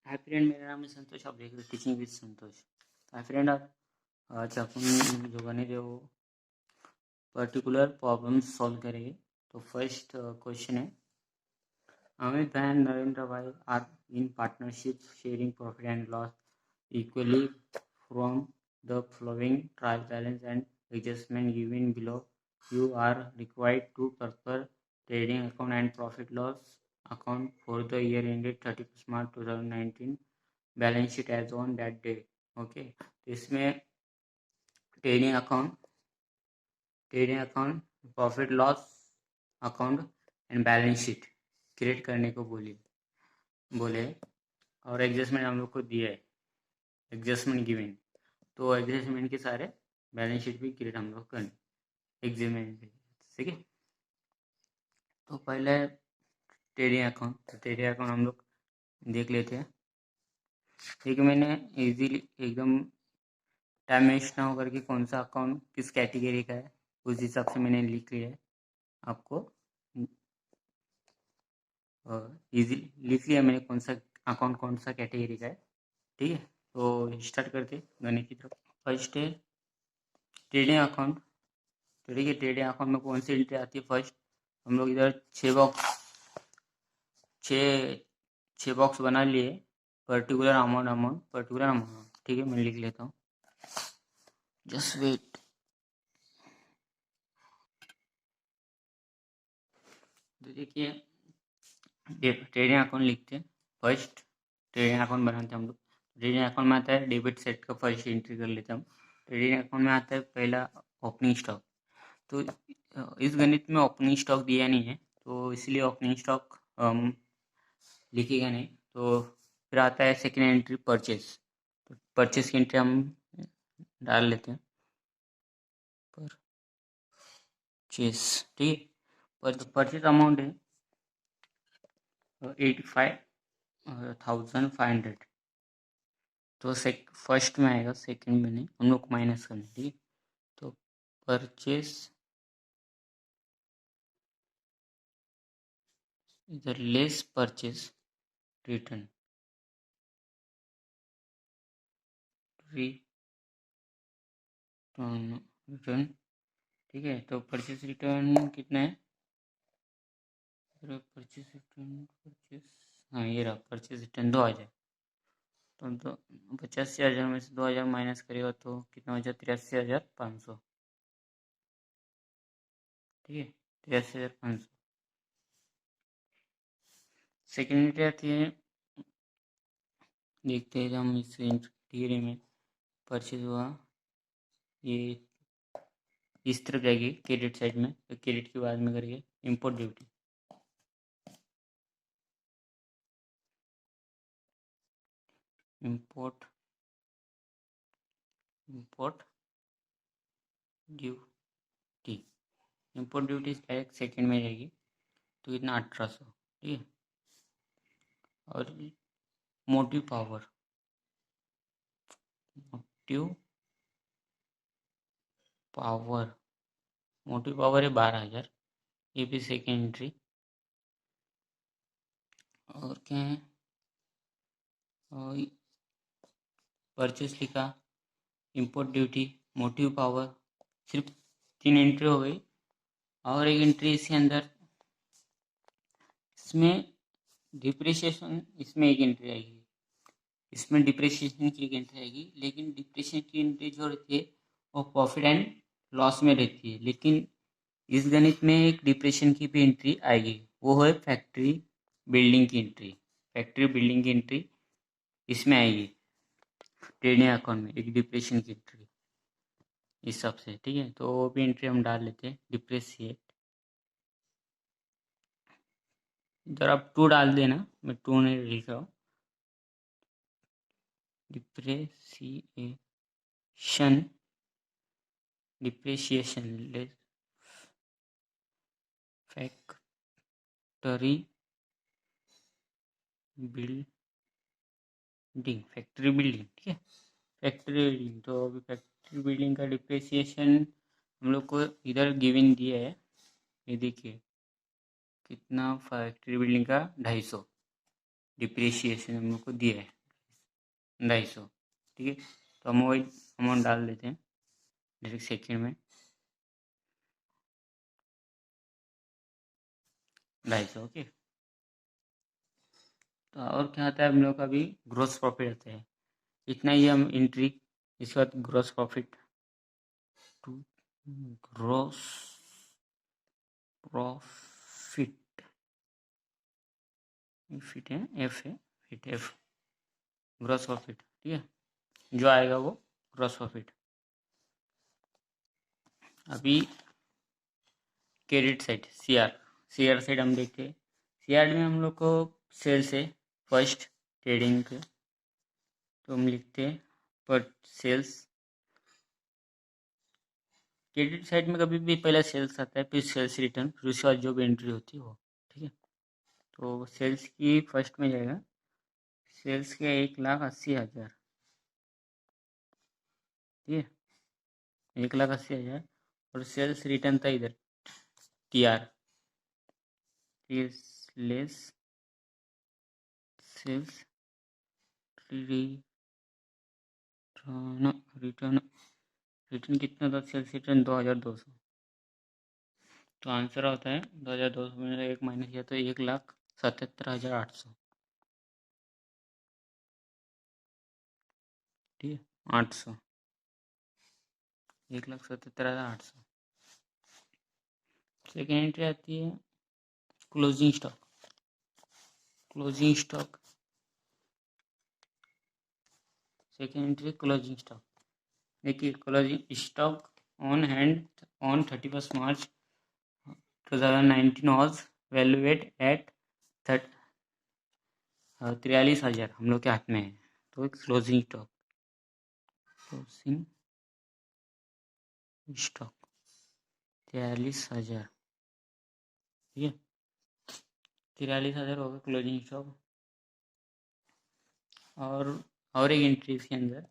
Hi friend, मेरा नाम है संतोष। आप देख रहे हो teaching with Santosh. Hi friend, आज अपन जो बने थे वो पर्टिकुलर प्रॉब्लम सॉल्व करेंगे। तो फर्स्ट क्वेश्चन है, अमित भाई and Narendra bhai are in partnership sharing profit and loss equally from the flowing trial balance and adjustment given below. You are required to prepare trading account and profit loss account for the year ended 31st March 2019. Balance sheet as on that day. Okay, तो इसमें trading account, profit loss account and balance sheet create करने को बोले और adjustment हम लोग को दिया है, एडजस्टमेंट गिवन. तो एडजस्टमेंट के सारे बैलेंस शीट भी क्रिएट हम लोग करने एग्जामिन. ठीक है, तो पहले ट्रेडिंग अकाउंट हम लोग देख लेते हैं. ठीक है, मैंने इजीली एकदम टाइम वेस्ट ना हो करके कौन सा अकाउंट किस कैटेगरी का है उस हिसाब से मैंने लिख लिया है. आपको इजीली लिख लिया मैंने कौन सा अकाउंट कौन सा कैटेगरी का है. ठीक है, तो स्टार्ट करते गणित की तरफ. फर्स्ट है ट्रेडिंग अकाउंट. तो ठीक है, ट्रेडिंग अकाउंट में कौन सी एंट्री आती है. फर्स्ट हम लोग इधर 6 बॉक्स बना लिए. Particular amount. ठीक है, मैं लिख लेता हूँ, जस्ट वेट. तो देखिए, ट्रेडिंग अकाउंट लिखते हैं. फर्स्ट ट्रेडिंग अकाउंट बनाते हैं हम लोग. ट्रेडिंग अकाउंट में आता है डेबिट सेट का फर्स्ट एंट्री कर लेते हैं हम. ट्रेडिंग अकाउंट में आता है पहला ओपनिंग स्टॉक. तो इस गणित में ओपनिंग स्टॉक दिया नहीं है, तो इसलिए ओपनिंग स्टॉक लिखेगा नहीं. तो फिर आता है सेकेंड एंट्री परचेज. तो परचेज की एंट्री हम डाल लेते हैं, परचेज. ठीक है, परचेज अमाउंट है 85,500. तो फर्स्ट में आएगा, सेकंड में नहीं, हम लोग माइनस करना. ठीक है, तो परचेस इधर लेस परचेस रिटर्न. ठीक है, तो परचेस रिटर्न कितना है. हाँ, ये रहा परचेस रिटर्न 2000. तो 85,000 में से 2000 माइनस करेगा तो कितना हो जाए, 83,500. ठीक है, 83,500. सेकेंड आती है, देखते हैं हम इस थियरी में परचेज हुआ, ये इस तरफ जाएगी क्रेडिट साइड में. तो क्रेडिट के बाद में करिए import duty. Import duty. Import duty direct second में जाएगी. तो कितना 1800. ठीक है, और मोटिव पावर है 12,000. ये भी सेकेंड एंट्री. और क्या है, परचेस लिखा, इंपोर्ट ड्यूटी, मोटिव पावर, सिर्फ 3 एंट्री हो गई. और एक एंट्री इसके अंदर, इसमें डिप्रिसिएशन, इसमें एक एंट्री आएगी. इसमें डिप्रिसिएशन की एक एंट्री आएगी, लेकिन डिप्रिसिएशन की एंट्री जो रहती है वो प्रॉफिट एंड लॉस में रहती है. लेकिन इस गणित में एक डिप्रेशन की भी एंट्री आएगी, वो है फैक्ट्री बिल्डिंग की एंट्री. इसमें आएगी ट्रेडिंग अकाउंट में एक डिप्रेशन की एंट्री इस हिसाब से. ठीक है, तो वो भी एंट्री हम डाल लेते हैं. डिप्रेशिएट, इधर आप 2 डाल देना, मैं 2 नहीं लिख रहा हूँ. Depreciation less factory building. ठीक है, फैक्ट्री बिल्डिंग. तो अभी फैक्ट्री बिल्डिंग का डिप्रेशिएशन हम लोग को इधर गिवन दिया है. ये देखिए कितना, फैक्ट्री बिल्डिंग का 250 डिप्रेशिएशन हम लोग को दिया है. 250, ठीक है। तो हम वही अमाउंट डाल देते हैं डायरेक्ट सेकेंड में, 250, ओके। तो और क्या आता है हम लोग का भी ग्रॉस प्रॉफिट आता है, इतना ही हम एंट्री। इसके बाद gross profit to gross profit, fit है एफ है, फिट एफ, ग्रॉस प्रॉफिट, ठीक है, जो आएगा वो ग्रॉस प्रॉफिट। अभी क्रेडिट साइड सीआर साइड हम देखते हैं। सीआर में हम लोग को सेल्स है फर्स्ट ट्रेडिंग के, तो हम लिखते हैं पर सेल्स। क्रेडिट साइड में कभी भी पहले सेल्स आता है, फिर सेल्स रिटर्न, फिर उसके बाद जो भी एंट्री होती है वो, ठीक है। तो सेल्स की फर्स्ट में जाएगा, सेल्स के 1,80,000, ठीक है, 1,80,000। और सेल्स रिटर्न था इधर TR, less sales return, return कितना था, सेल्स रिटर्न 2,200। तो आंसर होता है 2,200 में एक माइनस किया तो 1,77,800, ठीक है, 800, 1,77,800। सेकेंड एंट्री आती है closing stock. Closing stock second entry closing stock. देखिए closing stock on hand on 31 March 2019 was valuate at 43,000 हम लोग के हाथ में है। तो एक क्लोजिंग स्टॉक, क्लोजिंग स्टॉक 43,000, ठीक है, 43,000 होगा क्लोजिंग स्टॉक। और एक एंट्री इसके अंदर,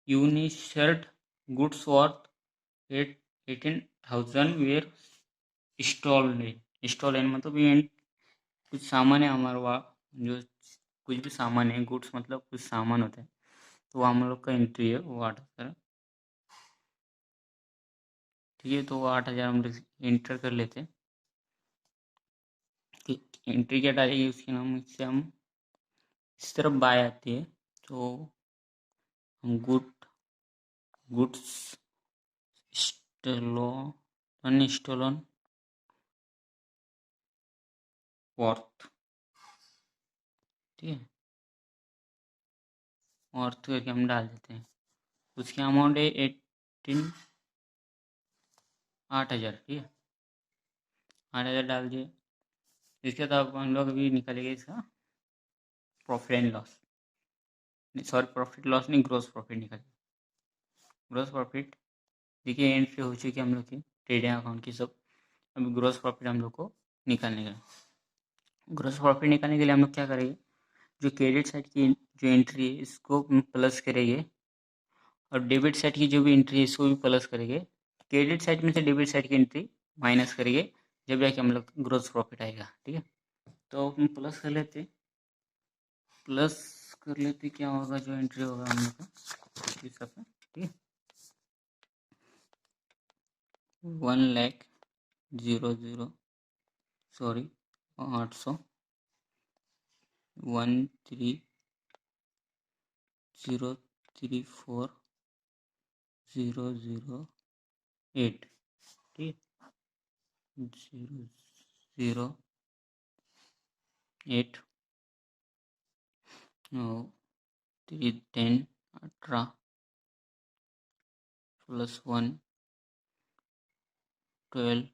यूनिशर्ट गुड्स वर्थ 18,000 वेयर स्टॉलन मतलब ये कुछ सामान है हमारा, वहाँ जो कुछ भी सामान है, गुड्स मतलब कुछ सामान होता है, तो वो हम लोग का एंट्री है वो 8,000, ठीक है। तो वो 8,000 हम लोग एंटर कर लेते हैं। एंट्री क्या डालेगी उसके नाम से, हम इस तरफ बाय आती है, तो हम गुड्स स्टोलन वर्थ, ठीक है, वर्थ करके हम डाल देते हैं। उसकी अमाउंट है 8,000, ठीक है, 8,000 डाल दिए। इसके बाद हम लोग अभी निकालेंगे इसका profit and loss, sorry profit loss नहीं, ग्रॉस प्रॉफिट निकालेंगे। ग्रॉस प्रॉफिट देखिए एंट्री हो चुकी है हम लोग की ट्रेडिंग अकाउंट की सब। अभी ग्रॉस प्रॉफिट हम लोग को निकालने का। ग्रॉस प्रॉफिट निकालने के लिए हम लोग क्या करेंगे, जो क्रेडिट साइड की जो एंट्री है इसको प्लस करेंगे, और डेबिट साइड की जो भी एंट्री है इसको भी प्लस करेंगे। क्रेडिट साइड में से डेबिट साइड की एंट्री माइनस करेंगे, जब जाके हम लोग ग्रॉस प्रॉफिट आएगा, ठीक है। तो हम प्लस कर लेते, क्या होगा, जो एंट्री होगा हम लोग का इस हिसाब से, ठीक है। 800 13,034,008, ठीक है, 008 310 18 प्लस 1 12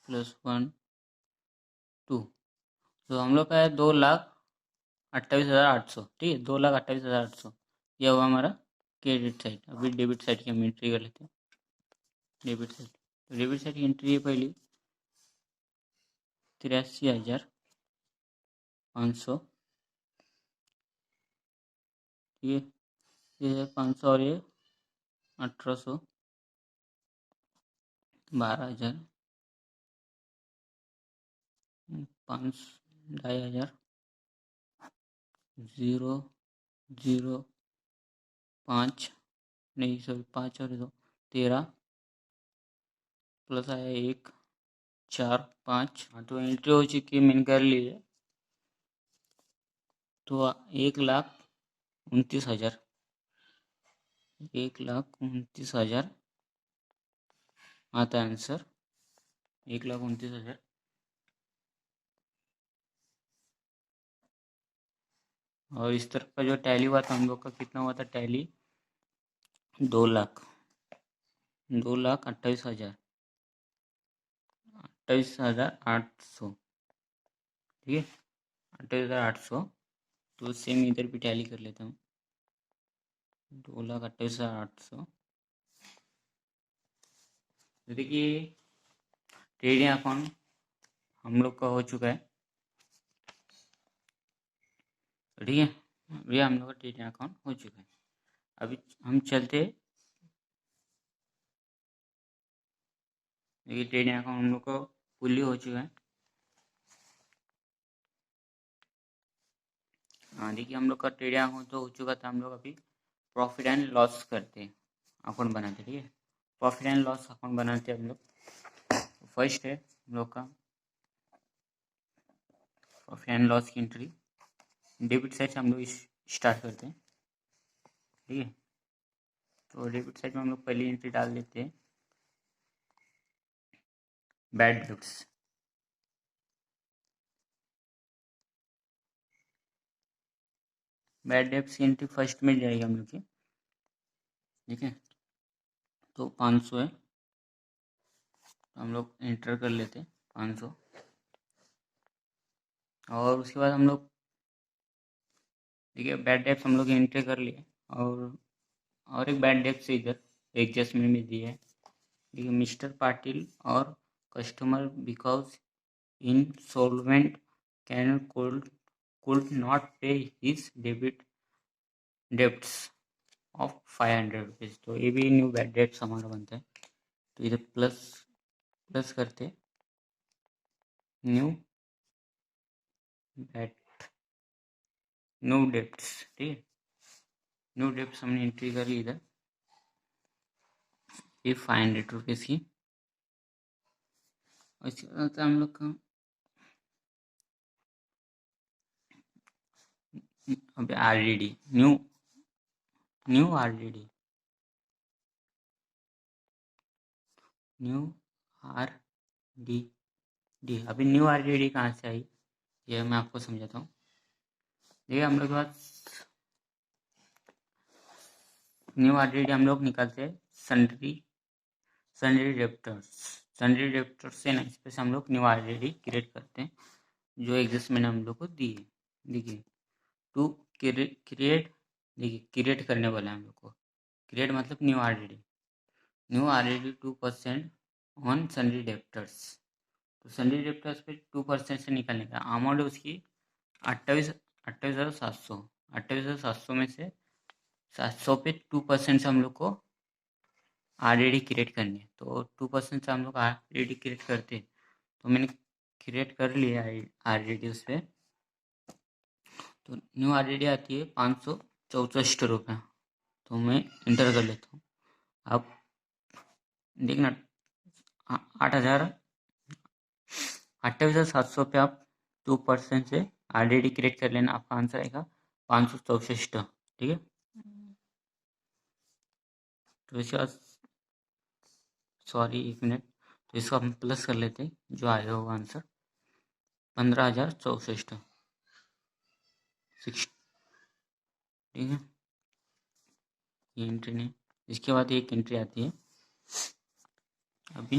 प्लस 1 2। तो हम लोग का है 2,28,800, ठीक है, 2,28,800। यह हुआ हमारा क्रेडिट साइड। अभी डेबिट साइड की हम एंट्री कर लेते हैं। डेबिट साइड, तो डेबिट साइड की एंट्री है पहली 83,500, ठीक है, ये 500 और ये 1,800, 12,000, 5 2,500 0 0 5 नहीं सॉरी 5 और 2 13 प्लस आया 1 4 5। हाँ तो एंट्री हो चुकी है, मैंने कर ली है। तो 1,29,000 1,29,000 आता है आंसर 1,29,000। और इस तरफ का जो टैली हुआ था हम लोग का कितना हुआ था टैली 2,28,000 28,800 ठीक है 28,800। तो सेम इधर भी टैली कर लेता हूँ 2,28,800। देखिए ट्रेडिंग अकाउंट हम लोग का हो चुका है ठीक है। भैया हम लोग का ट्रेडिंग अकाउंट हो चुका है। अभी हम चलते देखिए ट्रेडिंग अकाउंट हम लोग का फुल्ली हो चुका है। हाँ देखिए हम लोग का ट्रेडिंग अकाउंट तो हो चुका था। हम लोग अभी प्रॉफिट एंड लॉस करते हैं अकाउंट बनाते ठीक है। प्रॉफिट एंड लॉस अकाउंट बनाते हैं हम लोग। फर्स्ट है हम लोग का प्रॉफिट एंड लॉस की एंट्री डेबिट साइड से हम लोग स्टार्ट करते हैं ठीक है। तो डेबिट साइड में हम लोग पहली एंट्री डाल देते हैं बैड डेब्ट्स। बैड डेब्ट्स की एंट्री फर्स्ट में जाएगी हम लोग की ठीक है। तो 500 है तो हम लोग एंटर कर लेते हैं 500। और उसके बाद हम लोग देखिए बैड डेब्ट्स हम लोग एंट्री कर लिए। और एक बैड डेब्ट्स इधर एडजस्टमेंट में दी है देखिए मिस्टर पाटिल और customer because insolvent can could not pay his debts of 500 rupees. तो ये भी न्यू बैड डेट्स हमारा बनता है। तो इधर प्लस करते न्यू डेब्ट्स ठीक है। न्यू डेब्ट्स हमने एंट्री कर ली इधर ये 500 रुपीज़ की। उसके बाद हम लोग का अभी RDD न्यू RDD अभी न्यू RDD कहाँ से आई ये मैं आपको समझाता हूँ। देखिए हम लोग के पास न्यू RDD हम लोग निकालते हैं सन्ड्री डेप्टर्स से ना इस पे से हम लोग न्यू RDD क्रिएट करते हैं जो एग्जिस्टमेंट हम लोग को दी है। देखिए टू क्रिएट देखिए क्रिएट करने वाला है हम लोग को। क्रिएट मतलब new RDD 2% on sundry debtors. तो सन्ड्री डेप्टर्स पे 2% से निकालने का अमाउंट है उसकी 28,700 में से 700 पे 2% से हम लोग को RDD क्रिएट करनी है। तो 2% से हम लोग RDD क्रिएट करते हैं। तो मैंने क्रिएट कर लिया RDD उस पर। तो न्यू RDD आती है 564 रुपये। तो मैं इंटर कर लेता हूँ। अब देखना 28,700 पे आप 2% से RDD क्रिएट कर लेना। आपका आंसर आएगा 564 ठीक है। तो इसके बाद सॉरी 1 मिनट तो इसको हम प्लस कर लेते हैं जो आया होगा आंसर 15,064 ठीक है। ये एंट्री नहीं। इसके बाद एक एंट्री आती है अभी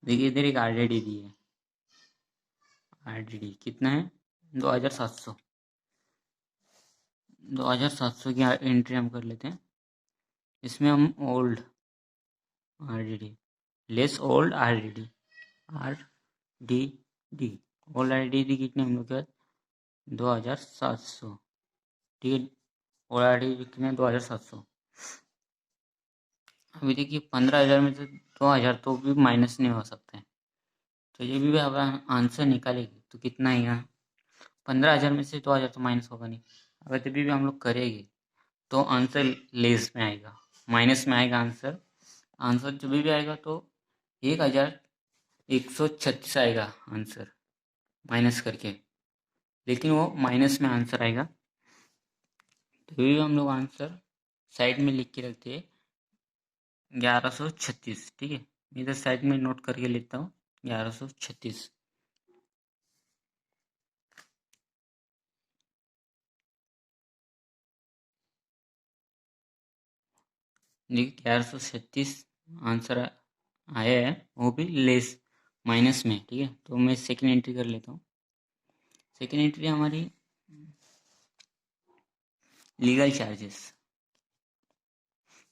देखिए इधर एक RDD दी है। RDD कितना है 2,700 की एंट्री हम कर लेते हैं। इसमें हम old RDD less old RDD old RDD कितने हम लोग के 2,700 ठीक है। ओल्ड RDD कितने 2,700। अभी देखिए 15,000 में से 2,000 तो भी माइनस नहीं हो सकते हैं तो ये भी अब आंसर निकालेगी तो कितना आएगा? 15,000 में से 2,000 तो माइनस होगा नहीं। अगर तभी भी हम लोग करेंगे तो आंसर लेस में आएगा, माइनस में आएगा आंसर। आंसर जब भी आएगा तो 1,136 आएगा आंसर माइनस करके, लेकिन वो माइनस में आंसर आएगा। तो भी हम लोग आंसर साइड में लिख के रखते हैं 1136। ठीक है, इधर साइड में नोट करके लेता हूँ 1136। देखिए 1136 आंसर आया है, वो भी लेस माइनस में। ठीक है, तो मैं सेकेंड एंट्री कर लेता हूँ। सेकेंड एंट्री हमारी लीगल चार्जेस।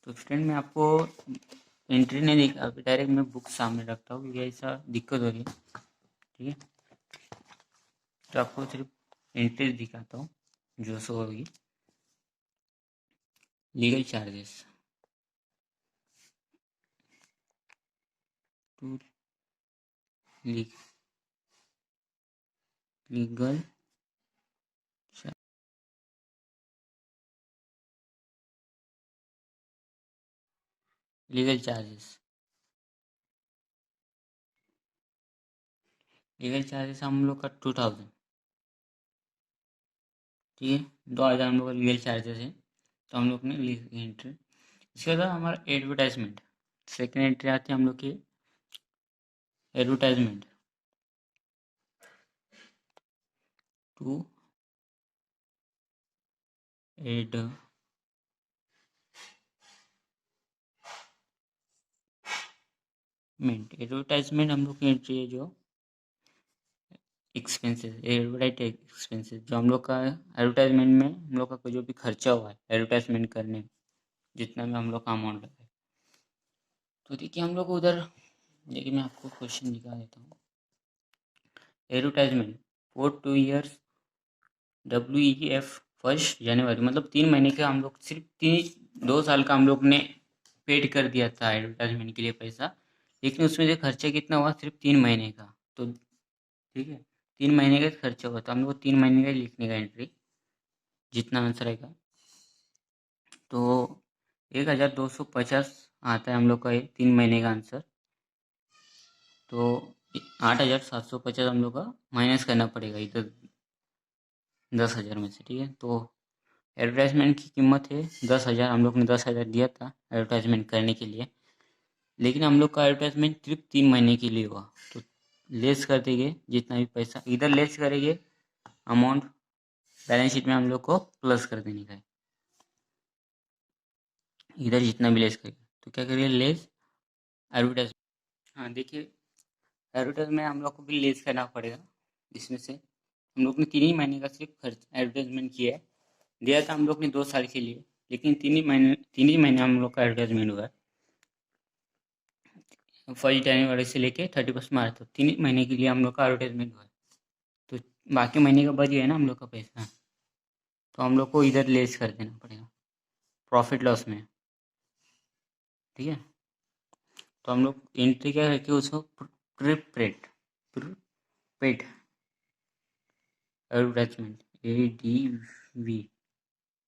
तो स्टूडेंट मैं आपको एंट्री नहीं देखा, अभी डायरेक्ट मैं बुक सामने रखता हूँ क्योंकि ऐसा दिक्कत हो रही है। ठीक है, तो आपको सिर्फ एंट्री दिखाता हूँ जो सो होगी। Legal charges to legal legal charges हम लोग का 2000। ठीक है, 2,000 हम लोग का लीगल चार्जेस है, तो हम लोग ने लीगल एंट्री। इसके बाद हमारा एडवर्टाइजमेंट। सेकेंड एंट्री आती है हम लोग की एडवर्टाइजमेंट टू एडवर्टाइजमेंट हम लोग की एंट्री है जो एक्सपेंसेस, एडवर्टाइज एक्सपेंसेस, जो हम लोग का एडवर्टाइजमेंट में हम लोग का जो भी खर्चा हुआ है एडवर्टाइजमेंट करने में, जितना भी हम लोग का अमाउंट लगा है। तो देखिए हम लोग को उधर, देखिए मैं आपको क्वेश्चन दिखा देता हूँ। एडवर्टाइजमेंट फॉर 2 ईयर्स WEF 1 जनवरी, मतलब 3 महीने का हम लोग सिर्फ 2 साल का हम लोग ने पेड कर दिया था एडवर्टाइजमेंट के लिए पैसा, लेकिन उसमें से खर्चा कितना हुआ? सिर्फ 3 महीने का। तो ठीक है, 3 महीने का खर्चा हुआ, तो हम लोग 3 महीने का ही लिखने का एंट्री, जितना आंसर आएगा। तो 1,250 आता है हम लोग का ये 3 महीने का आंसर। तो 8,750 हम लोग का माइनस करना पड़ेगा इधर 10,000 में से। ठीक है, तो एडवर्टाइजमेंट की कीमत है 10,000, हम लोग ने 10,000 दिया था एडवर्टाइजमेंट करने के लिए, लेकिन हम लोग का एडवर्टाइजमेंट सिर्फ 3 महीने के लिए हुआ। तो लेस कर देंगे जितना भी पैसा, इधर लेस करेंगे अमाउंट, बैलेंस शीट में हम लोग को प्लस कर देने का है, इधर जितना भी लेस करेंगे। तो क्या करेंगे? Less advertise. हाँ देखिए, एडवर्टाइज में हम लोग को भी लेस करना पड़ेगा। इसमें से हम लोग ने 3 ही महीने का सिर्फ खर्च एडवर्टाइजमेंट किया है, दिया था हम लोग ने 2 साल के लिए, लेकिन 3 ही महीने हम लोग का एडवर्टाइजमेंट हुआ है। 1 जनवरी से लेके 31 मार्च तक 3 ही महीने के लिए हम लोग का एडवर्टाइजमेंट हुआ है। तो बाकी महीने का बच गया ना हम लोग का पैसा, तो हम लोग को इधर लेस कर देना पड़ेगा प्रॉफिट लॉस में। ठीक है, तो हम लोग एंट्री क्या करके उसको prepaid prepaid advertisement ADV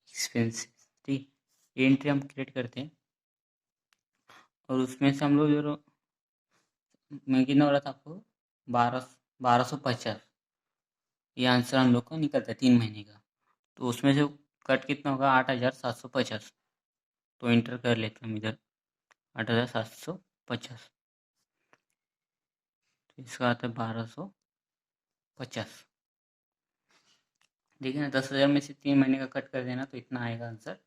expenses. ठीक, ये एंट्री हम क्रिएट करते हैं, और उसमें से हम लोग जो मैं कितना बोला था आपको, 1250, ये आंसर हम लोग का निकलता है 3 महीने का। तो उसमें से कट कितना होगा? 8,750। तो इंटर कर लेते हैं हम इधर 8,750, तो इसका आता है 1,250। देखिए ना, 10,000 में से 3 महीने का कट कर देना तो इतना आएगा आंसर,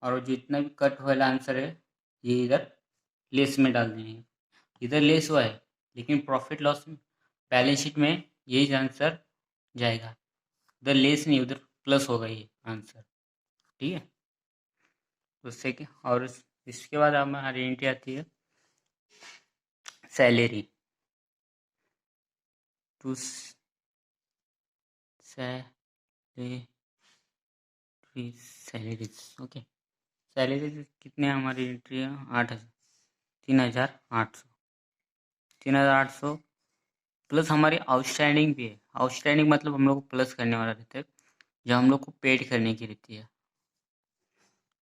और जितना भी कट वाला आंसर है ये इधर लेस में डाल देंगे। इधर लेस हुआ है, लेकिन प्रॉफिट लॉस बैलेंस शीट में यही आंसर जाएगा, उधर लेस नहीं, उधर प्लस होगा ये आंसर। ठीक है, उससे क्या, और इसके बाद हमारी एंट्री आती है salary to salaries. Okay, salary कितने हमारी एंट्री है? 8,000, 3,800, 3,800 प्लस हमारी आउटस्टैंडिंग भी है। आउटस्टैंडिंग मतलब हम लोग को प्लस करने वाला रहता है, जो हम लोग को पेड करने की रहती है,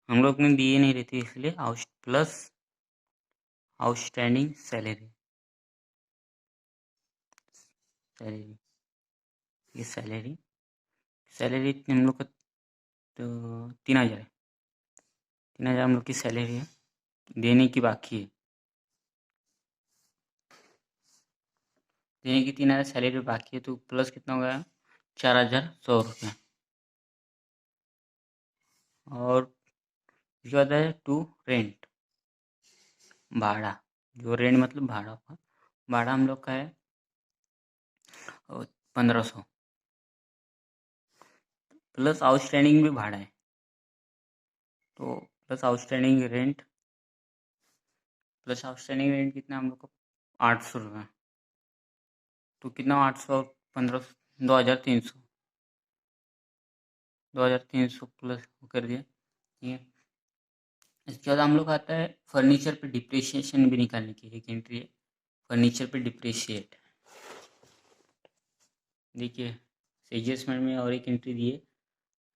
हम लोग ने दिए नहीं रहती, इसलिए प्लस आउटस्टैंडिंग सैलरी। सैलरी, ये सैलरी हम लोग का तो 3,000 है। 3,000 हम लोग की सैलरी है, देने की बाकी है। देने की 3,000 सैलरी बाकी है, तो प्लस कितना हो गया? 4,100 रुपये। और इसके बाद है टू रेंट, भाड़ा। जो रेंट मतलब भाड़ा होगा, भाड़ा हम लोग का है 1,500 प्लस आउटस्टैंडिंग भी भाड़ा है, तो प्लस आउटस्टैंडिंग रेंट, कितना हम लोग को? 800 रुपये। तो कितना? 800 1500, 2,300। 2,300 प्लस कर दिया, ठीक है। इसके बाद हम लोग आता है फर्नीचर पे डिप्रिसिएशन भी निकालने की एक एंट्री है, फर्नीचर पे डिप्रिशिएट। देखिए एडजस्टमेंट में और एक एंट्री दी है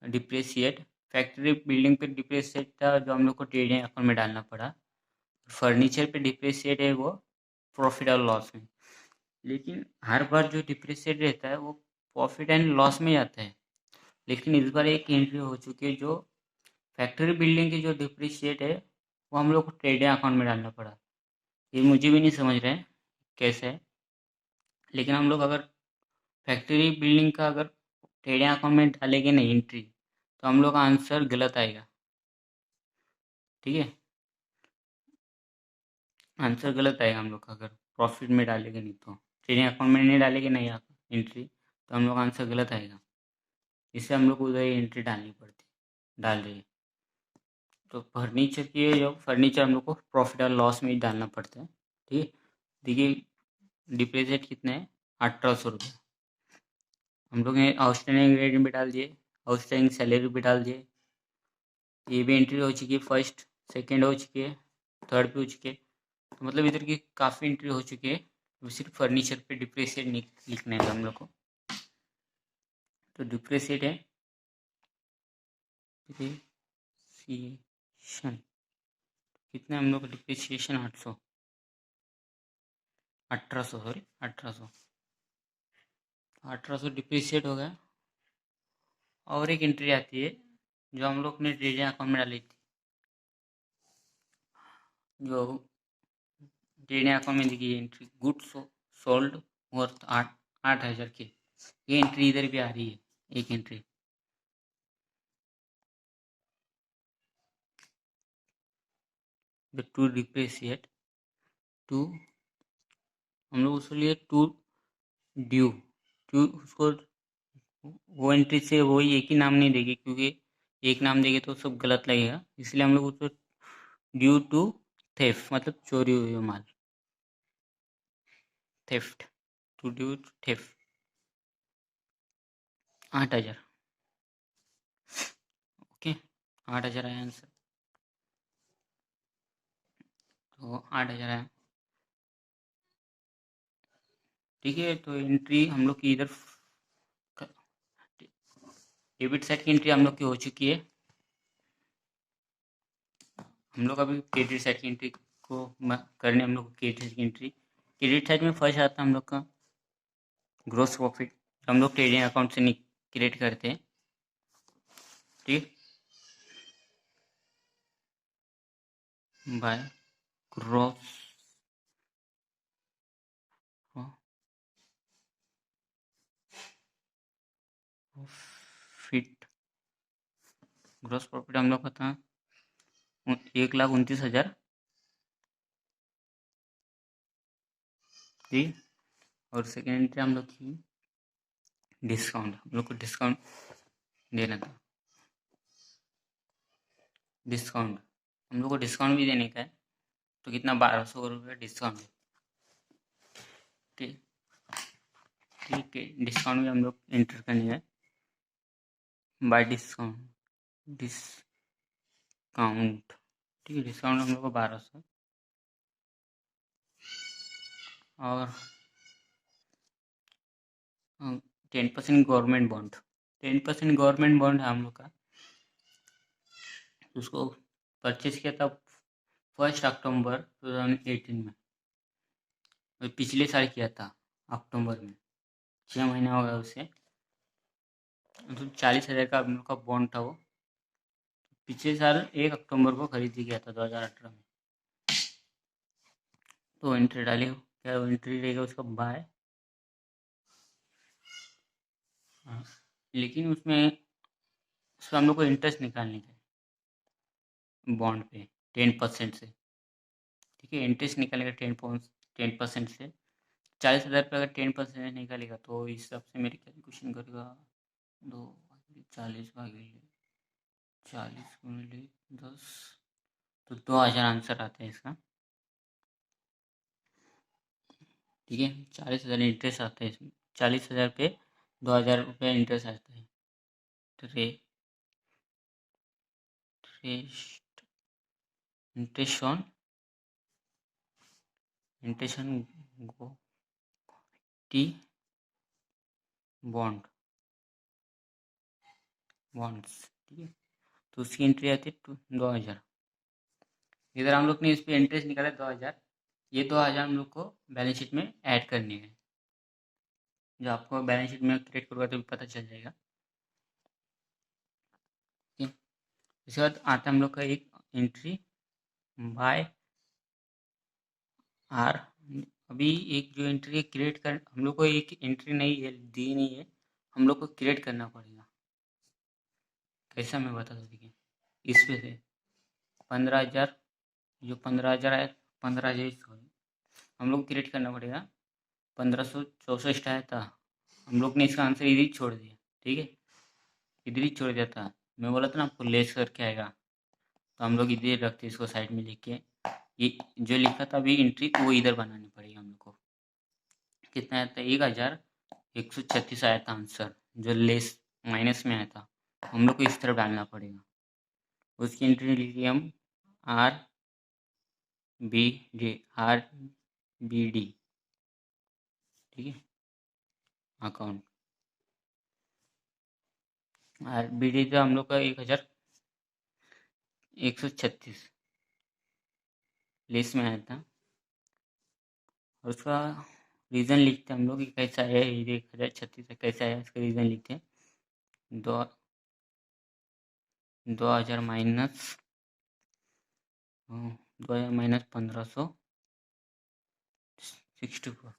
डिप्रिशिएट। फैक्ट्री बिल्डिंग पे डिप्रिशिएट था, जो हम लोग को ट्रेडिंग अकाउंट में डालना पड़ा। फर्नीचर पे डिप्रिशिएट है वो प्रॉफिट और लॉस में। लेकिन हर बार जो डिप्रिशिएट रहता है वो प्रॉफिट एंड लॉस में जाता है, लेकिन इस बार एक एंट्री हो चुकी है जो फैक्ट्री बिल्डिंग की जो डिप्रिशिएट है वो हम लोग को ट्रेडिंग अकाउंट में डालना पड़ा। ये मुझे भी नहीं समझ रहे हैं कैसे है, लेकिन हम लोग अगर फैक्ट्री बिल्डिंग का अगर ट्रेडिंग अकाउंट में डालेंगे नहीं एंट्री, तो हम लोग का आंसर गलत आएगा, ठीक है। आंसर गलत आएगा हम लोग का, अगर प्रॉफिट में डालेंगे नहीं तो, ट्रेडिंग अकाउंट में नहीं डालेंगे नहीं एंट्री, तो हम लोग का आंसर गलत आएगा। इससे हम लोग को उधर एंट्री डालनी पड़ती, डाल रही है। तो फर्नीचर की जो फर्नीचर हम लोग को प्रॉफिट और लॉस में ही डालना पड़ता है, ठीक है। देखिए डिप्रिसिएट कितना है? 1,800 रुपये। हम लोग ने आउटस्टैंडिंग रेट भी डाल दिए, आउटस्टैंडिंग सैलरी भी डाल दिए। ये भी एंट्री हो चुकी है, फर्स्ट सेकंड हो चुकी है, थर्ड पे हो चुकी है। तो मतलब इधर की काफ़ी एंट्री हो चुकी है। तो सिर्फ फर्नीचर पे डिप्रिसिएट लिखना है हम लोग को। तो डिप्रिसिएट है डिप्रिसिएशन कितना है हम लोग का? डिप्रिसिएशन 800 1800 सॉरी 1800 डिप्रिसिएट हो गया। और एक एंट्री आती है जो हम लोग ने ट्रेडिंग अकाउंट में डाली थी, जो ट्रेडिंग अकाउंट में देखिए एंट्री गुड्स सोल्ड वर्थ 8,000 के। ये एंट्री इधर भी आ रही है, एक entry. The to depreciate to, हम लोग उसके लिए टू ड्यू, टू उसको वो एंट्री से वही एक ही नाम नहीं देगी, क्योंकि एक नाम देंगे तो सब गलत लगेगा, इसलिए हम लोग उसको ड्यू टू थेफ्ट मतलब चोरी हुई हो माल, theft, to due theft 8,000। Okay 8,000 आया आंसर, तो 8,000 आया, ठीक है। तो एंट्री हम लोग की इधर डेबिट साइड की एंट्री हम लोग की हो चुकी है। हम लोग अभी क्रेडिट साइड की एंट्री को करने, हम लोग को क्रेडिट साइड की एंट्री, क्रेडिट साइड में फर्स्ट आता है हम लोग का ग्रोस प्रॉफिट, हम लोग ट्रेडिंग अकाउंट से क्रिएट करते हैं, ठीक। By gross profit, gross profit हम लोग का था 1,29,000, ठीक। और सेकेंड एंट्री हम लोग की डिस्काउंट, हम लोग को डिस्काउंट देना था, डिस्काउंट हम लोग को डिस्काउंट भी देने का है। तो कितना? 1,200 रुपये डिस्काउंट, ठीक, ठीक है। डिस्काउंट भी हम लोग एंटर करने है बाय डिस्काउंट, डिस्काउंट, ठीक है। डिस्काउंट हम लोग को 1,200, और 10% गवर्नमेंट बॉन्ड, 10% गवर्नमेंट बॉन्ड है हम लोग का। उसको परचेज किया था 1 अक्टूबर 2018 में, और पिछले साल किया था अक्टूबर में, 6 महीने हो गए उसे। तो 40,000 का हम लोग का बॉन्ड था वो, पिछले साल 1 अक्टूबर को खरीद गया था 2018 में। तो एंट्री डाली, क्या एंट्री रहेगा उसका बाय। हाँ, लेकिन उसमें हम लोग को इंटरेस्ट निकालने का बॉन्ड पे 10% से, ठीक है। इंटरेस्ट निकालेगा 10% से। 40,000 पे अगर 10% निकालेगा तो इस हिसाब से मेरी कैलकुलेशन करेगा, 2 40 गुणिले 10, तो 2,000 आंसर आता है इसका, ठीक है। 40,000 इंटरेस्ट आता है इसमें, 40,000 पे 2,000 रुपये इंटरेस्ट आता है। Interest interest on T bonds, ठीक है। तो उसकी एंट्री आती है 2,000। इधर हम लोग ने इस पे इंटरेस्ट निकाला 2,000, ये 2,000 हम लोग को बैलेंस शीट में ऐड करनी है, जो आपको बैलेंस शीट में क्रिएट करोगे तो पता चल जाएगा, ठीक है। इसके बाद आता है हम लोग का एक एंट्री बाय आर। अभी एक जो एंट्री क्रिएट कर, हम लोग को एक एंट्री नहीं है, दी नहीं है, हम लोग को क्रिएट करना पड़ेगा। कैसा मैं बता दूँ, देखिए इस पे से 15,000, जो 15,000 आया, 15,000 सॉरी, हम लोग क्रिएट करना पड़ेगा। 1564 आया था, हम लोग ने इसका आंसर इधर ही छोड़ दिया, ठीक है, इधर ही छोड़ दिया था। मैं बोला था ना आपको लेस करके आएगा, तो हम लोग इधर रखते इसको साइड में लिख के। ये जो लिखा था अभी एंट्री, वो इधर बनानी पड़ेगी हम लोग को। कितना आया था, 1,136 आया था आंसर, जो लेस माइनस में आया था, हम लोग को इस तरफ डालना पड़ेगा। उसकी एंट्री लिखी हम आर बी डी, ठीक है, अकाउंट आर बी डी था हम लोग का 1,136 लेस में आया था। और उसका रीज़न लिखते हैं हम लोग कि कैसा है, ये 1,036 कैसा है, इसका रीज़न लिखते हैं। 2,000 माइनस 1564,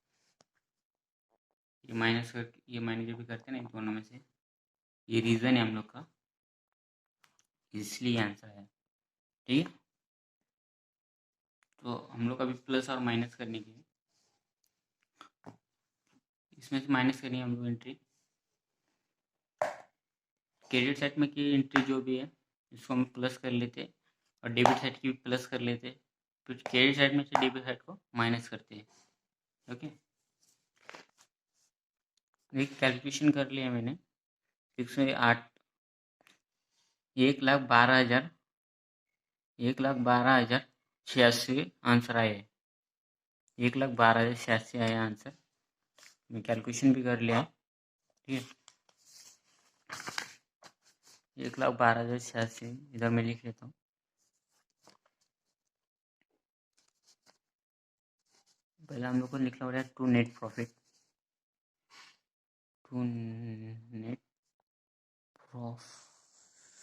ये माइनस कर, ये माइनस जो भी करते हैं ना इन दोनों में से, ये रीज़न है हम लोग का, इसलिए आंसर है, ठीक है। तो हम लोग अभी प्लस और माइनस करने के लिए, इसमें से माइनस करनी है हम लोग एंट्री। क्रेडिट साइड में की एंट्री जो भी है इसको हम प्लस कर लेते, और डेबिट साइड की भी प्लस कर लेते, फिर क्रेडिट साइड में से डेबिट साइड को माइनस करते हैं, ओके। एक कैलकुलेशन कर लिया मैंने, 108, 1,12,000, 1,12,086 आंसर आए, 1,12,086 आया आंसर। मैं कैलकुलेशन भी कर लिया, ठीक है। 1,12,086 इधर मैं लिख लेता हूँ। पहले हम लोग को लिखना पड़ेगा टू नेट प्रॉफिट,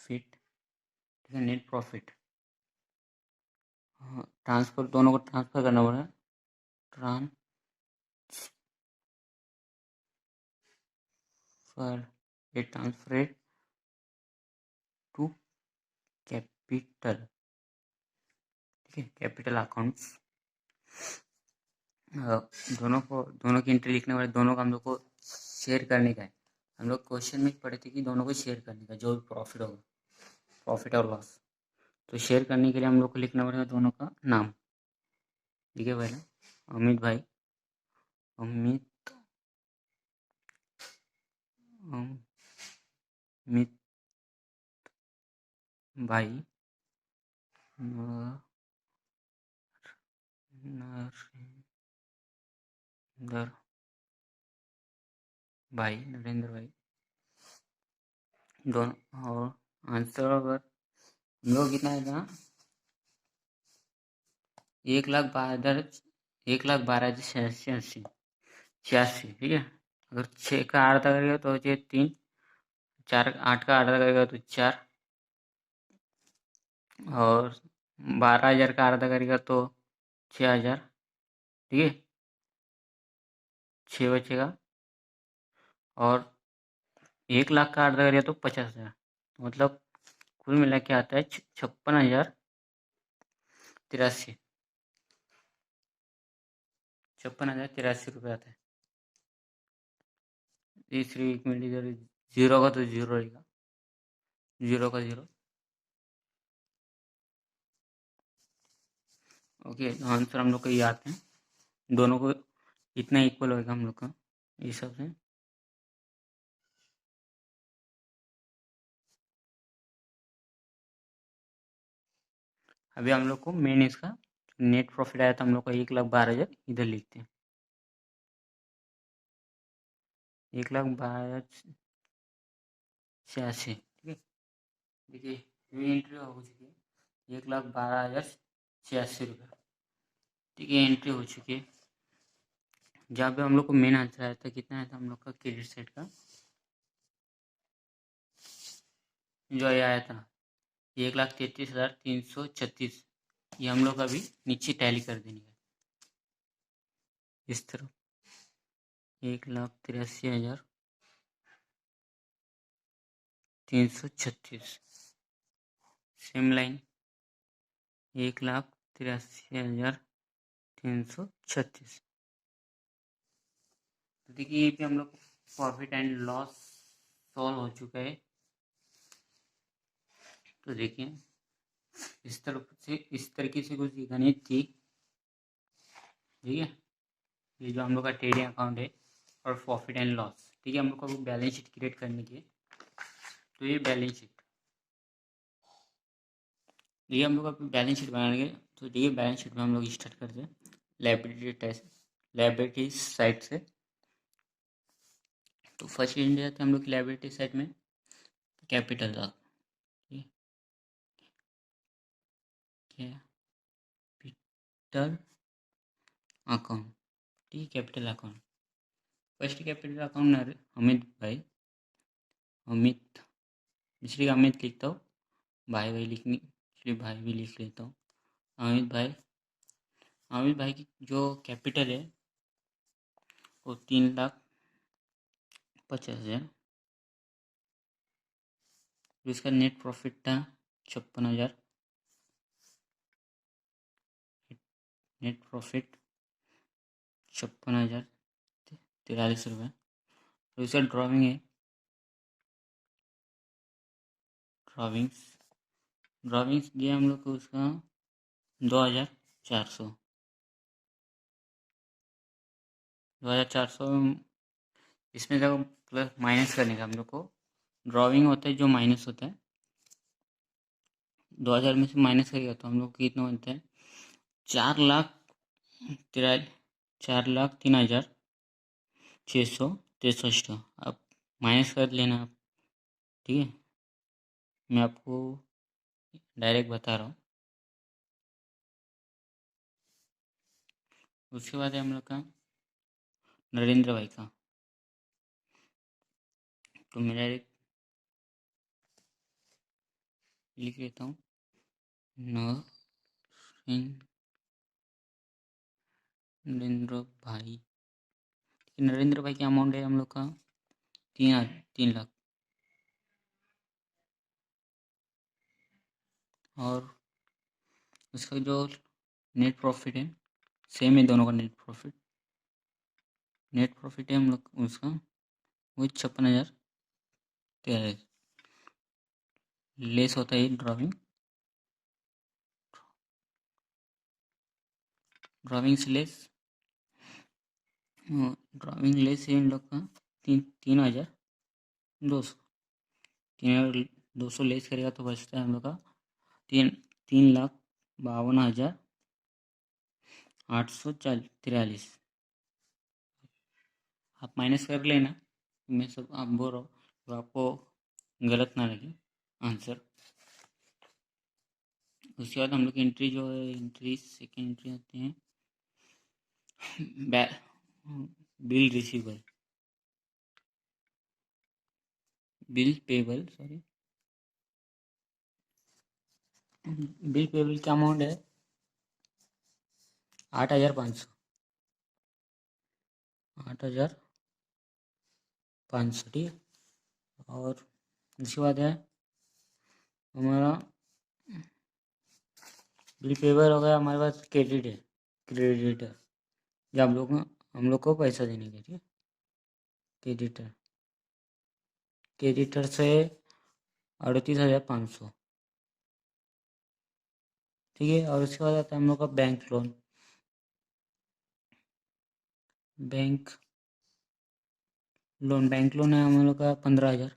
ठीक है, नेट प्रॉफिट। हाँ, ट्रांसफर, दोनों को ट्रांसफर करना पड़ेगा, ट्रांसफर टू कैपिटल, ठीक है, कैपिटल अकाउंट्स। दोनों की एंट्री लिखने वाले, दोनों का हम लोग को शेयर करने का है। हम लोग क्वेश्चन में पढ़े थे कि दोनों को शेयर करने का, जो भी प्रॉफिट होगा, प्रॉफिट और लॉस, तो शेयर करने के लिए हम लोग को लिखना पड़ेगा दोनों का नाम, ठीक है। पहले अमित भाई, अमित अमित भाई नरेंद्र भाई नरेंद्र भाई दोनों। और आंसर अगर हम लोग कितना है था, 1,12,86 86, ठीक है। अगर 6 का आधा करेगा तो ये 3, 4 8 का आधा करेगा तो 4, और 12,000 का आधा करेगा तो 6,000, ठीक है। 6 बचेगा, और 1,00,000 का आधा करेगा तो 50,000, मतलब कुल मिला के आता है 56,083, 56,083 रुपये आता है। तीसरी 1 मिनट इधर, जीरो का तो जीरो रहेगा, जीरो का जीरो। ओके, आंसर हम लोग को ये आते हैं, दोनों को इतना इक्वल होगा हम लोग का इस हिसाब से। अभी हम लोग को मेन इसका नेट प्रॉफिट आया था हम लोग का 1,12,000, इधर लिखते हैं 1,12,86, ठीक है। देखिए ये एंट्री हो चुकी है 1,12,86 रुपये, ठीक है, एंट्री हो चुकी है। जहाँ पे हम लोग को मेन आंसर आया था, कितना आया था हम लोग का क्रेडिट साइड का, जो ये आया था 1,33,336, ये हम लोग अभी नीचे टैली कर देंगे इस तरफ, 1,83,336, सेम लाइन 1,83,336। तो देखिए ये भी हम लोग प्रॉफिट एंड लॉस सॉल्व हो चुका है। तो देखिए इस तरफ से इस तरीके से कुछ गणित थी, ठीक है। ये जो हम लोग का ट्रेडिंग अकाउंट है और प्रॉफिट एंड लॉस, ठीक है, हम लोग को बैलेंस शीट क्रिएट करने की है। तो ये बैलेंस शीट, ये हम लोग का बैलेंस शीट बनाएंगे। तो देखिए बैलेंस शीट में हम लोग स्टार्ट करते हैं लाइबिलिटी साइड से। तो फर्स्ट एंड जाते हैं हम लोग की लाइबिलिटी साइड में कैपिटल था, कैपिटल अकाउंट, ठीक है, capital account. First capital account Amit भाई, अमित, इसलिए अमित लिखता हूँ, भाई भाई लिखनी इसलिए भाई भी लिख लेता हूँ, अमित भाई। अमित भाई की जो कैपिटल है वो 3,50,000, जिसका नेट प्रॉफिट था 56,000, नेट प्रॉफिट 56,043 रुपये। तो इसका ड्राविंग है, ड्राविंग्स दिया हम लोग को उसका 2,400, 2,400। इसमें जब प्लस माइनस करने का हम लोग को ड्राविंग होता है, जो माइनस होता है 2,000 में से माइनस करेगा तो हम लोग को कितना बनता है 4,03,663। अब माइनस कर लेना आप, ठीक है, मैं आपको डायरेक्ट बता रहा हूँ। उसके बाद है हम लोग का नरेंद्र भाई का। तो मैं डायरेक्ट लिख लेता हूँ नरेंद्र भाई। नरेंद्र भाई का अमाउंट है हम लोग का 3 लाख, और उसका जो नेट प्रॉफिट है सेम है, दोनों का नेट प्रॉफिट है हम लोग उसका वो 56,043, लेस होता है ड्राविंग से लेस, है इन लोग का 3,200, 3,200 लेस करेगा तो बचता है हम लोग का 3,52,843। आप माइनस कर लेना, मैं सब आप बोल रहा हूँ तो आपको गलत ना लगे आंसर। उसके बाद हम लोग एंट्री जो है, एंट्री सेकेंड एंट्री आते हैं bill receivable, bill payable, sorry, bill payable का अमाउंट है 8,500, 8,500, ठीक है। और उसके बाद है हमारा बिल पेबल हो गया, हमारे पास क्रेडिट है, क्रेडिटर, जो हम लोग को पैसा देने के लिए, क्रेडिटर, क्रेडिटर से 38,500, ठीक है। और उसके बाद आता है हम लोग का बैंक लोन, बैंक लोन है हम लोग का 15,000।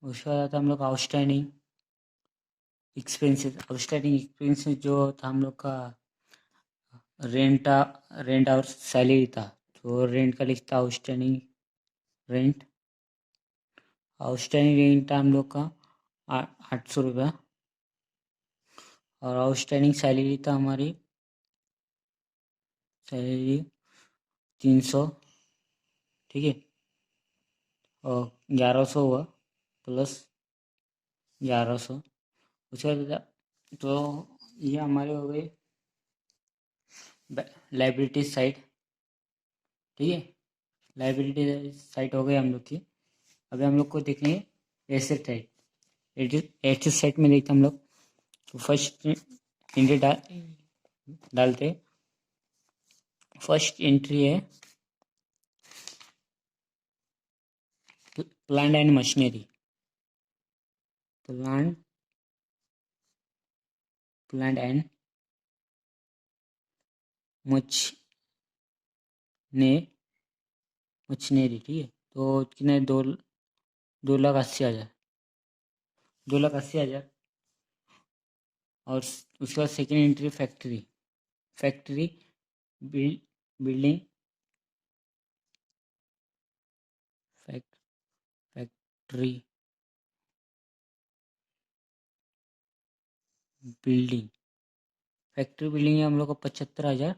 उसके बाद आता है हम लोग का आउटस्टैंडिंग एक्सपेंसेस जो था हम लोग का रेंट और सैलरी था, तो रेंट का लिखता आउटस्टैंडिंग रेंट, था हम लोग का 800 रुपया, और आउटस्टैंडिंग सैलरी था हमारी सैलरी 300, ठीक है। और 1100 हुआ प्लस 1100। उसके बाद तो ये हमारे हो गए लाइबिलिटी साइड, ठीक है। लाइबिलिटी साइड हो गई हम लोग की। अभी हम लोग को देखनी है एसेट साइड। एसेट साइड में देखते हम लोग, तो फर्स्ट एंट्री डालते, फर्स्ट एंट्री है plant and machinery, plant and machinery, ठीक है। तो कितने 2,80,000, 2,80,000। और उसके बाद second entry factory building, factory building, है हम लोग को 75,000,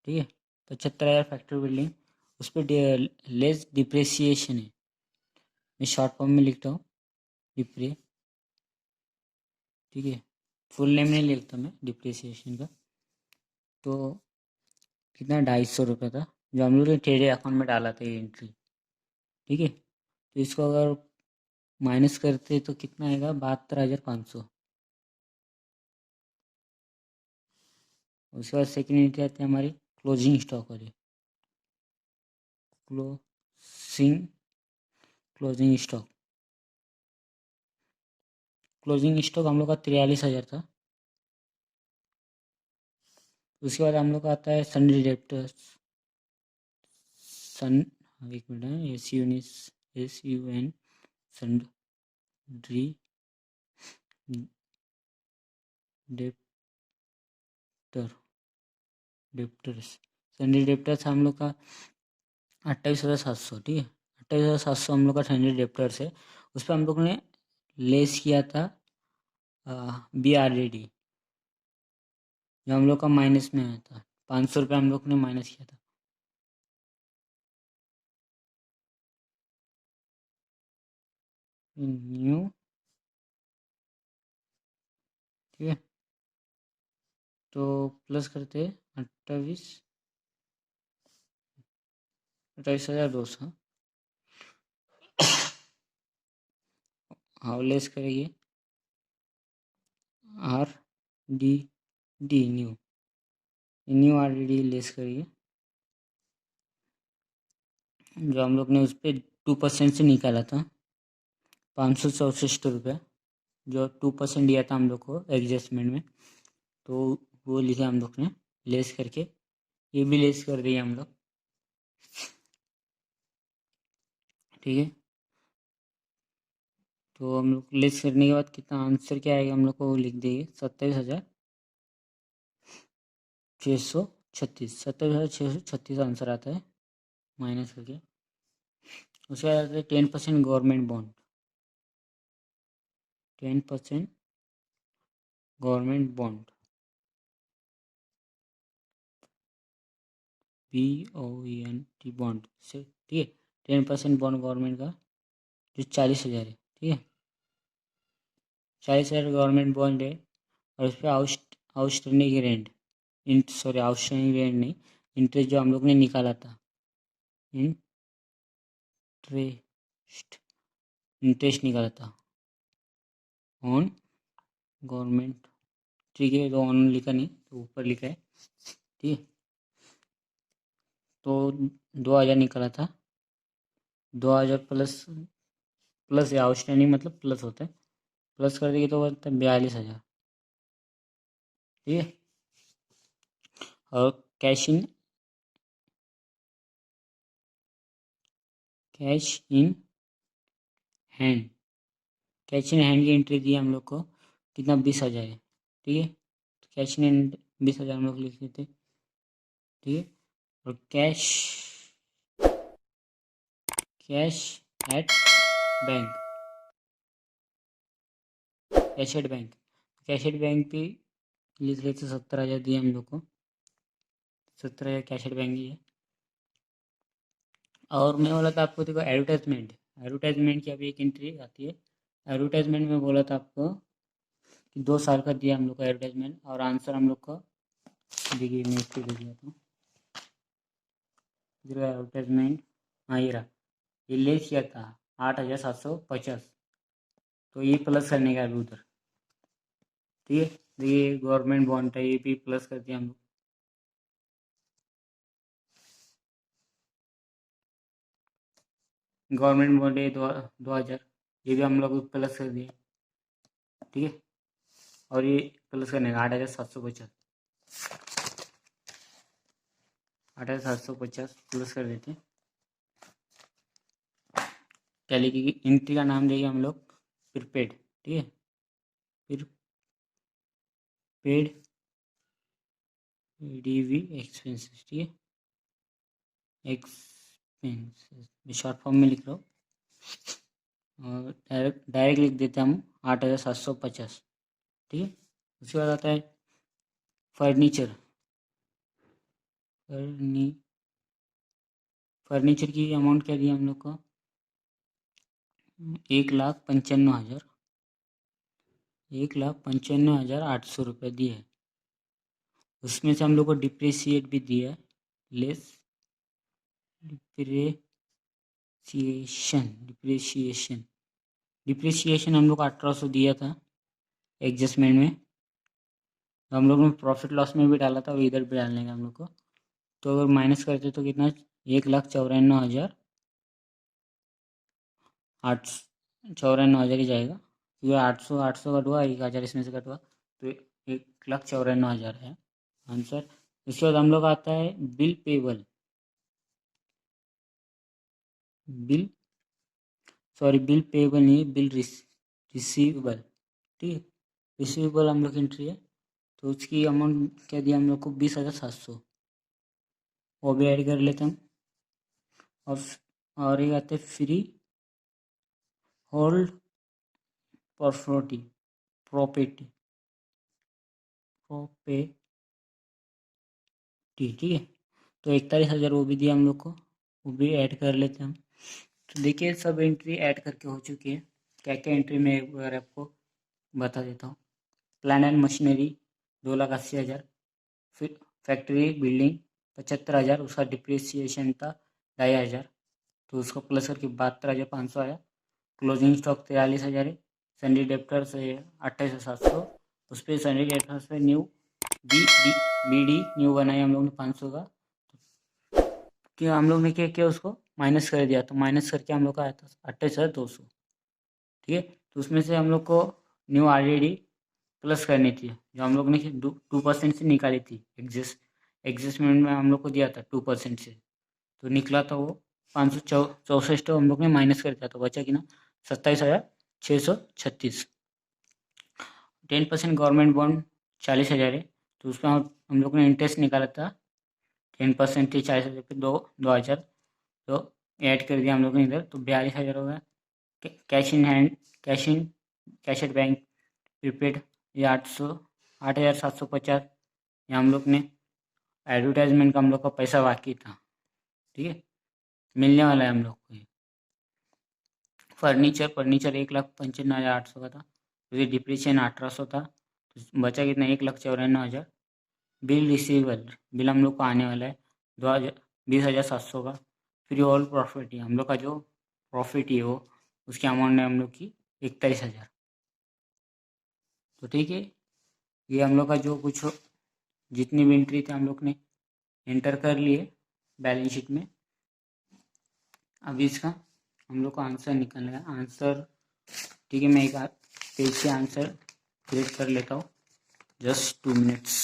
ठीक है। 75,000 फैक्ट्री बिल्डिंग, उस पर लेस डिप्रेसिएशन है, मैं शॉर्ट फॉर्म में लिखता हूँ डिप्रे, ठीक है। फुल नेम नहीं लिखता मैं डिप्रेसिएशन का। तो कितना 250 रुपये था, जो हम लोग ने टेढ़े अकाउंट में डाला था ये एंट्री, ठीक है। तो इसको अगर माइनस करते तो कितना आएगा 72,500। उसके बाद सेकेंड एंट्री आती है हमारी क्लोजिंग स्टॉक वाली, क्लोजिंग स्टॉक हम लोग का 43,000 था। उसके बाद हम लोग का आता है सन्ड्री डेप्टर्स, एक मिनट है, SUN सन्ड्री डेप्टर्स हम लोग का 28,700, ठीक है। 28,700 हम लोग का सन्ड्री डेप्टर्स है। उस पर हम लोग ने लेस किया था BRDD, जो हम लोग का माइनस में आया था, 500 रुपये हम लोग ने माइनस किया था। न्यू, ठीक है। तो प्लस करते 28,200, हाँ लेस करेंगे RDD, न्यू RDD लेस करिए, जो हम लोग ने उस पर 2% से निकाला था 564 रुपये, जो 2% दिया था हम लोग को एडजस्टमेंट में, तो वो लिखा हम लोग ने लेस करके, ये भी लेस कर दिए हम लोग, ठीक है। तो हम लोग लेस करने के बाद कितना आंसर क्या आएगा हम लोग को लिख देंगे 27,600 36, 27,636 आंसर आता है माइनस करके। उसके बाद आता है 10% government bond, 10% government bond, BOENT bond से, ठीक है। 10% बॉन्ड गवर्नमेंट का जो 40,000 है, ठीक है। 40,000 गवर्नमेंट बॉन्ड है और उस पर आउटस्टैंडिंग रेंट, आउटस्टैंडिंग रेंट नहीं, इंटरेस्ट जो हम लोग ने निकाला था, इंटरेस्ट निकाला था ऑन गवर्नमेंट, ठीक है। तो ऑन लिखा नहीं, तो ऊपर लिखा है, ठीक है। तो 2,000 निकाला था, 2,000 प्लस या आउटस्टैंडिंग मतलब प्लस होता है, प्लस कर देंगे तो होता है 42,000, ठीक है। और cash in hand, cash in hand की एंट्री दी हम लोग को, कितना 20,000 है, ठीक है। तो कैश इन हैंड 20,000 हम लोग लिख लेते, ठीक है। और cash at bank, cash at bank पे लिख लेते 17,000 दिए हम लोग को, 17,000 कैश एट बैंक ही है। और मैं बोला था आपको, देखो एडवर्टाइजमेंट की अभी एक एंट्री आती है। एडवर्टाइजमेंट में बोला था आपको कि 2 साल का दिया हम लोग को एडवर्टाइजमेंट, और आंसर हम लोग का देखिए मैं इसको देख लेता हूँ। एडवर्टाइजमेंट, हाँ ये रहा, ये लेस किया था 8,750, तो ये प्लस करने का अभी उधर, ठीक है। देखिए गवर्नमेंट बॉन्ड है, ये भी प्लस कर दिया हम लोग, गवर्नमेंट बॉन्ड है 2,000, ये भी हम लोग प्लस कर दिए, ठीक है। और ये प्लस करने का 8,750, 8,750 प्लस कर देते हैं। क्या लिखेगी, एंट्री का नाम देंगे हम लोग प्रीपेड, ठीक है। प्रीपेड डीवी एक्सपेंसेस, ठीक है, एक्सपेंसेस शॉर्ट फॉर्म में लिख रहा हूँ, और डायरेक्ट लिख देते हैं हम 8,750, ठीक है। उसके बाद आता है फर्नीचर, फर्नीचर की अमाउंट क्या दी हम लोग को, 1,95,000, 1,95,800 रुपये दिए है। उसमें से हम लोग को डिप्रिसिएट भी दिया है, लेस डिप्रिसिएशन हम लोग को 1,800 दिया था एडजस्टमेंट में, तो हम लोग ने प्रॉफिट लॉस में भी डाला था और इधर भी डालने का हम लोग को। तो अगर माइनस करते तो कितना, 1,94,854 ही जाएगा, क्योंकि 800 कटवा, 1,000 इसमें से कटवा, तो 1,94,000 है आंसर। इसके बाद हम लोग आता है बिल पेबल, बिल नहीं, बिल रिसीवेबल, ठीक है। रिसीवेबल हम लोग एंट्री है, तो उसकी अमाउंट क्या दिया हम लोग को, 20,700, वो भी ऐड कर लेते हम। और एक आते हैं फ्री होल्ड प्रॉपर्टी, ठीक है। तो 41,000 वो भी दिया हम लोग को, वो भी ऐड कर लेते हैं हम। तो देखिए सब एंट्री ऐड करके हो चुकी है। क्या क्या एंट्री में एक बार आपको बता देता हूँ। प्लांट एंड मशीनरी 2,80,000, फिर फैक्ट्री बिल्डिंग 75,000, उसका डिप्रिसिएशन था 2,500, तो उसको प्लस करके 72,500 आया। क्लोजिंग स्टॉक 43,000 है। सन्डी डेप्टर्स 28,700, उस पर सन्डी डेप्टर्स पे न्यू BD न्यू बनाया हम लोग ने 500 का, कि हम लोग ने क्या किया, उसको माइनस कर दिया, तो माइनस करके हम लोग का आया था 28,200, ठीक है। तो उसमें से हम लोग को न्यू RDD प्लस करनी थी, जो हम लोग ने 2% से निकाली थी, एडजस्टमेंट में हम लोग को दिया था 2% से, तो निकला था वो 564, तो हम लोग ने माइनस कर दिया, तो बचा कि ना 27,636। 10% गवर्नमेंट बॉन्ड 40,000 है, तो उसमें हम लोग ने इंटरेस्ट निकाला था 10% थी 40,000 पे 2,000, तो ऐड कर दिया हम लोग ने इधर, तो 42,000 हो गया। Cash in hand, cash at bank prepaid ये 8,750, ये हम लोग ने एडवर्टाइजमेंट का हम लोग का पैसा बाकी था, ठीक है, मिलने वाला है हम लोग को। फर्नीचर 1,95,800 का था, तो डिप्रीशिएशन 1,800 था, तो बचा कितना 1,94,000। बिल रिसीवेबल, बिल हम लोग को आने वाला है 20,700 का। फिर ऑल प्रॉफिट, हम लोग का जो प्रॉफिट है वो उसकी अमाउंट है हम लोग की 41,000। तो ठीक है, ये हम लोग का जो कुछ जितनी भी एंट्री थी हम लोग ने एंटर कर लिए बैलेंस शीट में। अब इसका हम लोग को आंसर निकलना है। आंसर, ठीक है, मैं एक पेज से आंसर क्रिएट कर लेता हूँ, जस्ट 2 मिनट्स।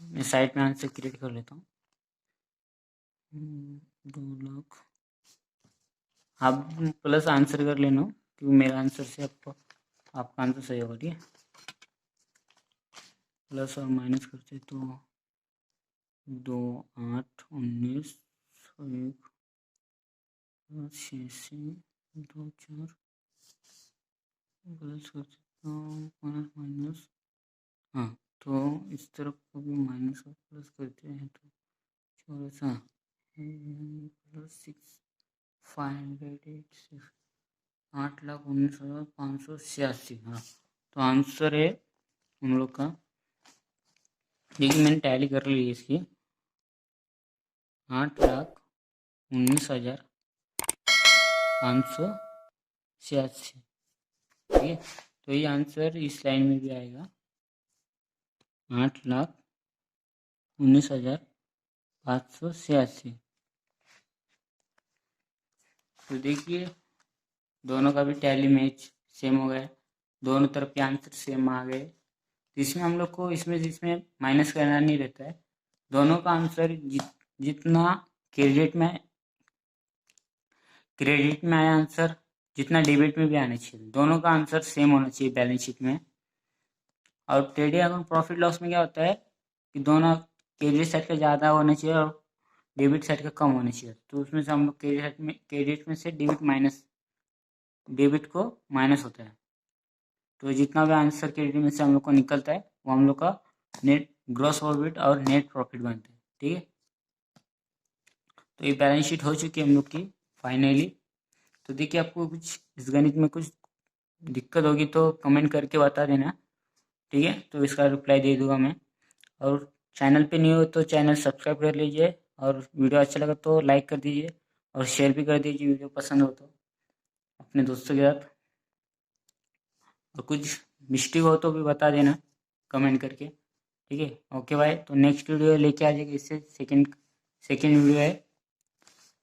मैं साइड में आंसर क्रिएट कर लेता हूँ। 2 लाख, आप प्लस आंसर कर लेना, क्योंकि मेरा आंसर से आपका आंसर सही होगा, ठीक है। प्लस और माइनस करते तो 2, 8, 19, 1, 86, 2, 4, प्लस करते तो माइनस, हाँ, तो इस तरफ को भी माइनस और प्लस करते हैं तो 14 प्लस 6 586 8,19,586। हाँ, तो आंसर है हम लोग का, देखिए मैंने टैली कर ली इसकी, 8,19,586, ठीक है। तो ये आंसर इस लाइन में भी आएगा, 8,19,586। तो देखिए दोनों का भी टैली मैच सेम हो गया, दोनों तरफ के आंसर सेम आ गए। तो इसमें हम लोग को इसमें माइनस करना नहीं रहता है, दोनों का आंसर जितना क्रेडिट में आया आंसर, जितना डेबिट में भी आना चाहिए, दोनों का आंसर सेम होना चाहिए बैलेंस शीट में। और ट्रेडिंग अकाउंट प्रॉफिट लॉस में क्या होता है कि दोनों क्रेडिट साइड का ज़्यादा होना चाहिए और डेबिट साइड का कम होना चाहिए। तो उसमें से हम लोग क्रेडिट में से डेबिट को माइनस होता है, तो जितना भी आंसर क्रेडिट में से हम लोग को निकलता है वो हम लोग का नेट ग्रॉस प्रॉफिट और नेट प्रॉफिट बनता है, ठीक है। तो ये बैलेंस शीट हो चुकी है हम लोग की फाइनली। तो देखिए आपको कुछ इस गणित में कुछ दिक्कत होगी तो कमेंट करके बता देना, ठीक है, तो इसका रिप्लाई दे दूंगा मैं। और चैनल पे न्यू हो तो चैनल सब्सक्राइब कर लीजिए, और वीडियो अच्छा लगा तो लाइक कर दीजिए और शेयर भी कर दीजिए वीडियो पसंद हो तो अपने दोस्तों के साथ। और कुछ मिस्टेक हो तो भी बता देना कमेंट करके, ठीक है। ओके बाय, तो नेक्स्ट वीडियो लेके आ जाएगा, इससे सेकंड वीडियो है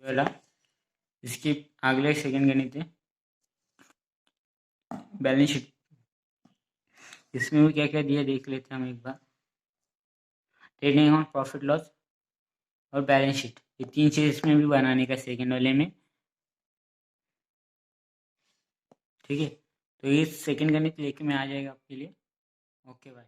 वाला, इसकी अगले सेकंड गणित है बैलेंस शीट, इसमें भी क्या क्या दिया देख लेते हैं हम एक बार। ट्रेडिंग अकाउंट, प्रॉफिट लॉस और बैलेंस शीट, ये 3 चीज इसमें भी बनाने का सेकंड वाले में, ठीक है। तो ये सेकंड गणित लेके मैं आ जाएगा आपके लिए। Okay bye.